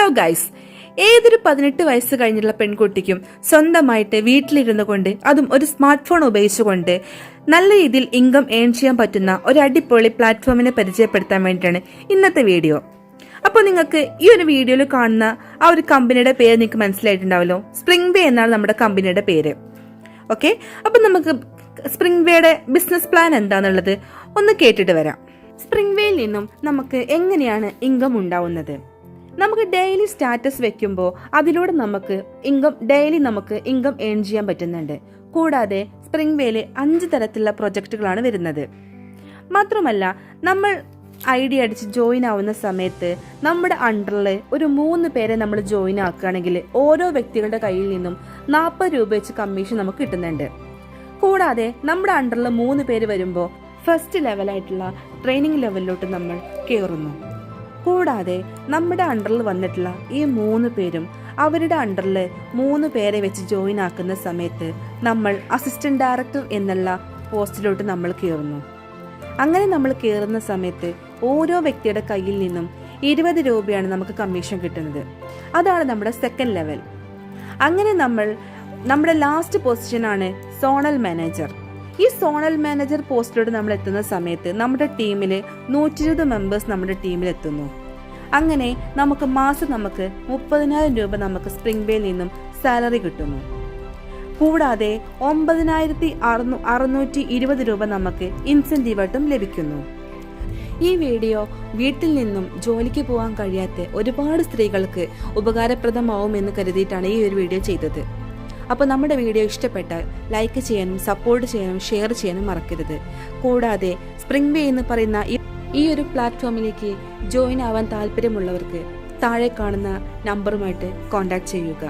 Hello guys, ഏതൊരു 18 വയസ്സ് കഴിഞ്ഞുള്ള പെൺകുട്ടിക്കും സ്വന്തമായിട്ട് വീട്ടിലിരുന്നു കൊണ്ട് അതും ഒരു സ്മാർട്ട് ഫോൺ ഉപയോഗിച്ചുകൊണ്ട് നല്ല രീതിയിൽ ഇൻകം ഏൺ ചെയ്യാൻ പറ്റുന്ന ഒരു അടിപൊളി പ്ലാറ്റ്ഫോമിനെ പരിചയപ്പെടുത്താൻ വേണ്ടിയിട്ടാണ് ഇന്നത്തെ വീഡിയോ. അപ്പോൾ നിങ്ങൾക്ക് ഈ ഒരു വീഡിയോയിൽ കാണുന്ന ആ ഒരു കമ്പനിയുടെ പേര് നിങ്ങൾക്ക് മനസ്സിലായിട്ടുണ്ടാവല്ലോ. സ്പ്രിംഗ് വേ എന്നാണ് നമ്മുടെ കമ്പനിയുടെ പേര്. ഓക്കെ, അപ്പം നമുക്ക് സ്പ്രിംഗ് വേയുടെ ബിസിനസ് പ്ലാൻ എന്താണെന്നുള്ളത് ഒന്ന് കേട്ടിട്ട് വരാം. സ്പ്രിംഗ് വേയിൽ നിന്നും നമുക്ക് എങ്ങനെയാണ് ഇൻകം ഉണ്ടാവുന്നത്? നമുക്ക് ഡെയിലി സ്റ്റാറ്റസ് വെക്കുമ്പോൾ അതിലൂടെ നമുക്ക് ഇൻകം ഏൺ ചെയ്യാൻ പറ്റുന്നുണ്ട്. കൂടാതെ സ്പ്രിംഗ് വേയിൽ 5 തരത്തിലുള്ള പ്രൊജക്റ്റുകളാണ് വരുന്നത്. മാത്രമല്ല, നമ്മൾ ID അടിച്ച് ജോയിൻ ആവുന്ന സമയത്ത് നമ്മുടെ അണ്ടറിൽ ഒരു 3 പേരെ നമ്മൾ ജോയിൻ ആക്കുകയാണെങ്കിൽ ഓരോ വ്യക്തികളുടെ കയ്യിൽ നിന്നും 40 രൂപ വെച്ച് കമ്മീഷൻ നമുക്ക് കിട്ടുന്നുണ്ട്. കൂടാതെ നമ്മുടെ അണ്ടറിൽ 3 പേര് വരുമ്പോൾ ഫസ്റ്റ് ലെവലായിട്ടുള്ള ട്രെയിനിങ് ലെവലിലോട്ട് നമ്മൾ കയറുന്നു. കൂടാതെ നമ്മുടെ അണ്ടറിൽ വന്നിട്ടുള്ള ഈ 3 പേരും അവരുടെ അണ്ടറിൽ 3 പേരെ വെച്ച് ജോയിൻ ആക്കുന്ന സമയത്ത് നമ്മൾ അസിസ്റ്റന്റ് ഡയറക്ടർ എന്നുള്ള പോസ്റ്റിലോട്ട് നമ്മൾ കയറുന്നു. അങ്ങനെ നമ്മൾ കയറുന്ന സമയത്ത് ഓരോ വ്യക്തിയുടെ കയ്യിൽ നിന്നും 20 രൂപയാണ് നമുക്ക് കമ്മീഷൻ കിട്ടുന്നത്. അതാണ് നമ്മുടെ സെക്കൻഡ് ലെവൽ. അങ്ങനെ നമ്മുടെ ലാസ്റ്റ് പൊസിഷനാണ് സോണൽ മാനേജർ. ഈ സോണൽ മാനേജർ പോസ്റ്റിലോട്ട് നമ്മൾ എത്തുന്ന സമയത്ത് നമ്മുടെ ടീമിൽ 120 മെമ്പേഴ്സ് നമ്മുടെ ടീമിൽ എത്തുന്നു. അങ്ങനെ മാസം 30,000 രൂപ നമുക്ക് സ്പ്രിംഗ് വേയിൽ നിന്നും സാലറി കിട്ടുന്നു. കൂടാതെ 9,620 രൂപ നമുക്ക് ഇൻസെന്റീവായിട്ടും ലഭിക്കുന്നു. ഈ വീഡിയോ വീട്ടിൽ നിന്നും ജോലിക്ക് പോകാൻ കഴിയാത്ത ഒരുപാട് സ്ത്രീകൾക്ക് ഉപകാരപ്രദമാവുമെന്ന് കരുതിയിട്ടാണ് ഈ ഒരു വീഡിയോ ചെയ്തത്. അപ്പോൾ നമ്മുടെ വീഡിയോ ഇഷ്ടപ്പെട്ടാൽ ലൈക്ക് ചെയ്യാനും സപ്പോർട്ട് ചെയ്യാനും ഷെയർ ചെയ്യാനും മറക്കരുത്. കൂടാതെ സ്പ്രിംഗ് വേ എന്ന് പറയുന്ന ഈ ഒരു പ്ലാറ്റ്ഫോമിലേക്ക് ജോയിൻ ആവാൻ താല്പര്യമുള്ളവർക്ക് താഴെ കാണുന്ന നമ്പറുമായിട്ട് കോൺടാക്ട് ചെയ്യുക.